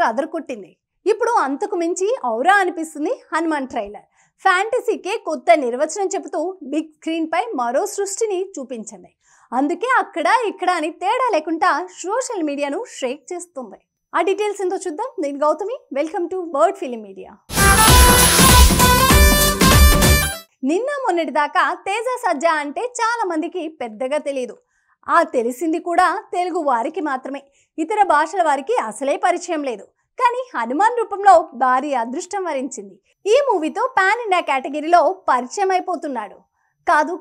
Trailer అదరకొట్టింది. ఇప్పుడు అంతకు మించి ఔరా అనిపిస్తుంది హనుమాన్ ట్రైలర్. ఫ్యాంటసీకే కొత్త నిర్వచనం చెబుతూ బిగ్ స్క్రీన్ పై మరో సృష్టిని చూపించింది. అందుకే అక్కడ ఇక్కడ అని తేడా లేకుండా సోషల్ మీడియాను షేక్ చేస్తుంది. ఆ డీటెయిల్స్ ఎంతో చూద్దాం. నేను Gautami, welcome to word film media. నిన్న మొన్నటి దాకా తేజ సజ్జా అంటే చాలా మందికి పెద్దగా తెలియదు. ఆ తెలిసింది కూడా తెలుగు వారికి మాత్రమే, ఇతర భాషల వారికి అసలే పరిచయం లేదు. కానీ హనుమాన్ రూపంలో భారీ అదృష్టం వరించింది. ఈ మూవీతో పాన్ ఇండియా కేటగిరీలో పరిచయం అయిపోతున్నాడు. కాదు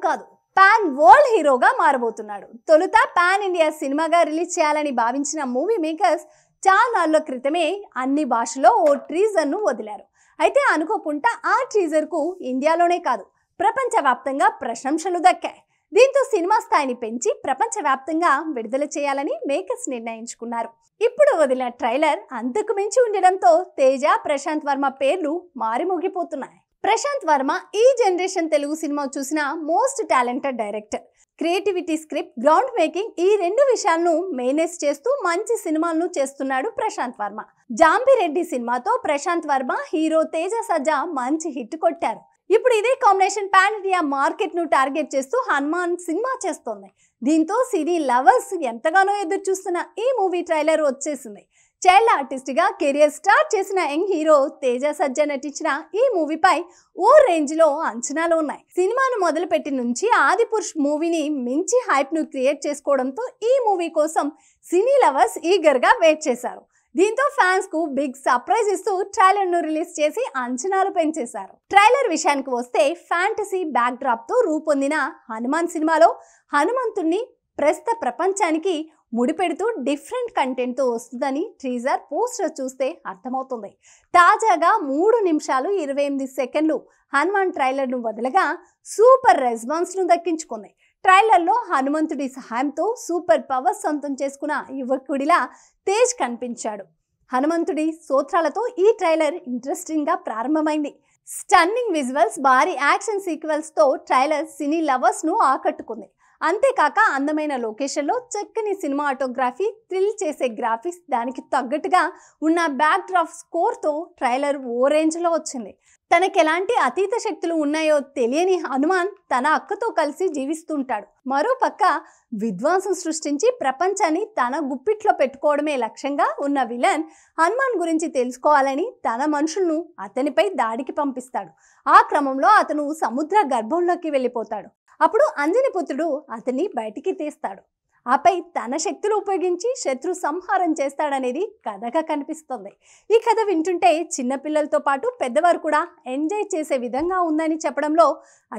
పాన్ వరల్డ్ హీరోగా మారబోతున్నాడు. తొలుత పాన్ ఇండియా సినిమాగా రిలీజ్ చేయాలని భావించిన మూవీ మేకర్స్ చాలా నాళ్ళ క్రితమే అన్ని భాషలో ఓ టీజర్ను వదిలారు. అయితే అనుకోకుండా ఆ టీజర్కు ఇండియాలోనే కాదు ప్రపంచవ్యాప్తంగా ప్రశంసలు దక్కాయి. దీంతో సినిమా స్థాయిని పెంచి ప్రపంచవ్యాప్తంగా విడుదల చేయాలని మేకర్స్ నిర్ణయించుకున్నారు. ఇప్పుడు వదిలిన ట్రైలర్ అంతకు మించి ఉండడంతో తేజ, ప్రశాంత్ వర్మ పేర్లు మారిమోగిపోతున్నాయి. ప్రశాంత్ వర్మ ఈ జనరేషన్ తెలుగు సినిమా చూసిన most talented director. Creativity, script, ground making ఈ రెండు విషయాలను మేనేజ్ చేస్తూ మంచి సినిమాలను చేస్తున్నాడు ప్రశాంత్ వర్మ. జాంబిరెడ్డి సినిమాతో ప్రశాంత్ వర్మ, హీరో తేజ సజ్జా మంచి హిట్ కొట్టారు. ఇప్పుడు ఇదే కాంబినేషన్ పాన్ ఇండియా మార్కెట్ ను టార్గెట్ చేస్తూ హనుమాన్ సినిమా చేస్తోంది. దీంతో సినీ లవర్స్ ఎంతగానో ఎదురు చూస్తున్న ఈ మూవీ ట్రైలర్ వచ్చేసింది. చైల్డ్ ఆర్టిస్ట్ గా కెరియర్ స్టార్ట్ చేసిన యంగ్ హీరో తేజ సజ్జా నటించిన ఈ మూవీపై ఓ రేంజ్ లో అంచనాలు ఉన్నాయి. సినిమాను మొదలుపెట్టి నుంచి ఆదిపురుష్ మూవీని మించి హైప్ ను క్రియేట్ చేసుకోవడంతో ఈ మూవీ కోసం సినీ లవర్స్ ఈగర్ గా వెయిట్ చేశారు. దీంతో ఫ్యాన్స్ కు బిగ్ సర్ప్రైజ్ ఇస్తూ ట్రైలర్ ను రిలీజ్ చేసి అంచనాలు పెంచేశారు. ట్రైలర్ విషయానికి వస్తే ఫ్యాంటసీ బ్యాక్ డ్రాప్ తో రూపొందిన హనుమాన్ సినిమాలో హనుమంతుణ్ణి ప్రస్తుత ప్రపంచానికి ముడిపెడుతూ డిఫరెంట్ కంటెంట్ తో వస్తుందని టీజర్, పోస్టర్ చూస్తే అర్థమవుతుంది. తాజాగా 3 నిమిషాలు 28 సెకండ్లు హనుమాన్ ట్రైలర్ ను వదలగా సూపర్ రెస్పాన్స్ ను దక్కించుకుంది. ట్రైలర్లో హనుమంతుడి సహాయంతో సూపర్ పవర్ సొంతం చేసుకున్న యువకుడిలా తేజ్ కనిపించాడు. హనుమంతుడి స్తోత్రాలతో ఈ ట్రైలర్ ఇంట్రెస్టింగ్ గా ప్రారంభమైంది. స్టన్నింగ్ విజువల్స్, భారీ యాక్షన్ సీక్వెన్స్ తో ట్రైలర్ సినీ లవర్స్ ను ఆకట్టుకుంది. అంతేకాక అందమైన లొకేషన్లో చక్కని సినిమాటోగ్రఫీ, థ్రిల్ చేసే గ్రాఫిక్స్, దానికి తగ్గట్టుగా ఉన్న బ్యాక్ డ్రాప్ స్కోర్తో ట్రైలర్ ఓ రేంజ్లో వచ్చింది. తనకి ఎలాంటి అతీత శక్తులు ఉన్నాయో తెలియని హనుమాన్ తన అక్కతో కలిసి జీవిస్తుంటాడు. మరోపక్క విధ్వంసం సృష్టించి ప్రపంచాన్ని తన గుప్పిట్లో పెట్టుకోవడమే లక్ష్యంగా ఉన్న విలన్ హనుమాన్ గురించి తెలుసుకోవాలని తన మనుషులను అతనిపై దాడికి పంపిస్తాడు. ఆ క్రమంలో అతను సముద్ర గర్భంలోకి వెళ్ళిపోతాడు. అప్పుడు అంజనీపుత్రుడు అతన్ని బయటికి తీస్తాడు. ఆపై తన శక్తులు ఉపయోగించి శత్రు సంహారం చేస్తాడనేది కథగా కనిపిస్తుంది. ఈ కథ వింటుంటే చిన్నపిల్లలతో పాటు పెద్దవారు కూడా ఎంజాయ్ చేసే విధంగా ఉందని చెప్పడంలో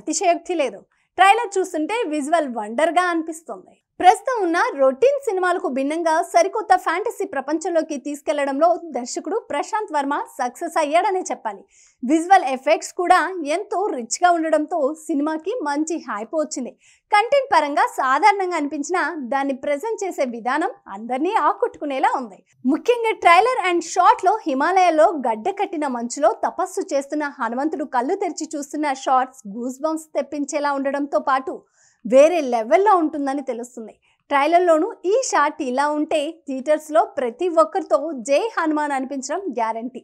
అతిశయోక్తి లేదు. ట్రైలర్ చూస్తుంటే విజువల్ వండర్గా అనిపిస్తుంది. ప్రస్తుతం ఉన్న రొటీన్ సినిమాలకు భిన్నంగా సరికొత్త ఫ్యాంటసీ ప్రపంచంలోకి తీసుకెళ్లడంలో దర్శకుడు ప్రశాంత్ వర్మ సక్సెస్ అయ్యాడనే చెప్పాలి. విజువల్ ఎఫెక్ట్స్ కూడా ఎంతో రిచ్గా ఉండడంతో సినిమాకి మంచి హైప్ వచ్చింది. కంటెంట్ పరంగా సాధారణంగా అనిపించినా దాన్ని ప్రెజెంట్ చేసే విధానం అందరినీ ఆకట్టుకునేలా ఉంది. ముఖ్యంగా ట్రైలర్ అండ్ షార్ట్లో హిమాలయాల్లో గడ్డ కట్టిన మంచులో తపస్సు చేస్తున్న హనుమంతుడు కళ్ళు తెరిచి చూస్తున్న షార్ట్స్ గూస్ బంప్స్ తెప్పించేలా ఉండడంతో పాటు వేరే లెవెల్లో ఉంటుందని తెలుస్తుంది. ట్రైలర్లోనూ ఈ షాట్ ఇలా ఉంటే థియేటర్స్లో ప్రతి ఒక్కరితో జై హనుమాన్ అనిపించడం గ్యారంటీ.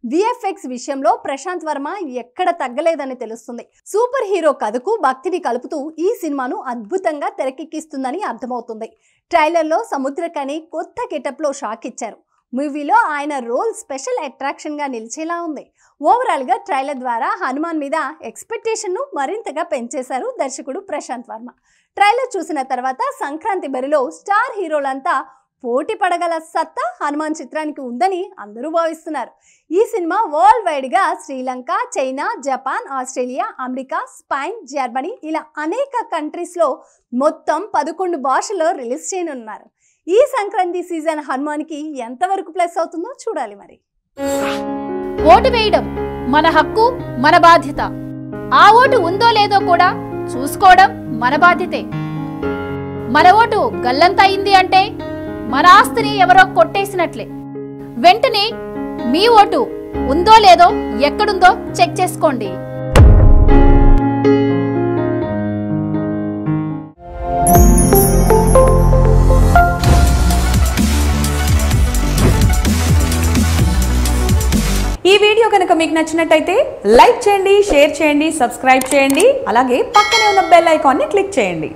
విఎఫ్ఎక్స్ విషయంలో ప్రశాంత్ వర్మ ఎక్కడ తగ్గలేదని తెలుస్తుంది. సూపర్ హీరో కథకు భక్తిని కలుపుతూ ఈ సినిమాను అద్భుతంగా తెరకెక్కిస్తుందని అర్థమవుతుంది. ట్రైలర్లో సముద్రకని కొత్త గెటప్లో షాక్ ఇచ్చారు. మూవీలో ఆయన రోల్ స్పెషల్ అట్రాక్షన్ గా నిలిచేలా ఉంది. ఓవరాల్ గా ట్రైలర్ ద్వారా హనుమాన్ మీద ఎక్స్పెక్టేషన్ ను మరింతగా పెంచేశారు దర్శకుడు ప్రశాంత్ వర్మ. ట్రైలర్ చూసిన తర్వాత సంక్రాంతి బరిలో స్టార్ హీరోలంతా పోటీ పడగల సత్తా హనుమాన్ చిత్రానికి ఉందని అందరూ భావిస్తున్నారు. ఈ సినిమా వరల్డ్ వైడ్ గా Sri Lanka, China, Japan, Australia, America, Spain, Germany ఇలా అనేక కంట్రీస్ లో మొత్తం 11 భాషల్లో రిలీజ్ చేయనున్నారు. ఈ సంక్రాంతి సీజన్ హనుమాన్కి ఎంతవరకు ప్లస్ అవుతుందో చూడాలి. మరి ఓటు వేయడం మన హక్కు, మన బాధ్యత. ఆ ఓటు ఉందో లేదో కూడా చూసుకోవడం మన బాధ్యతే. మన ఓటు గల్లంత అయింది అంటే మన ఆస్తిని ఎవరో కొట్టేసినట్లే. వెంటనే మీ ఓటు ఉందో లేదో ఎక్కడుందో చెక్ చేసుకోండి. కనుక మీకు నచ్చినట్టయితే లైక్ చేయండి, షేర్ చేయండి, సబ్స్క్రైబ్ చేయండి. అలాగే పక్కనే ఉన్న బెల్ ఐకాన్ని క్లిక్ చేయండి.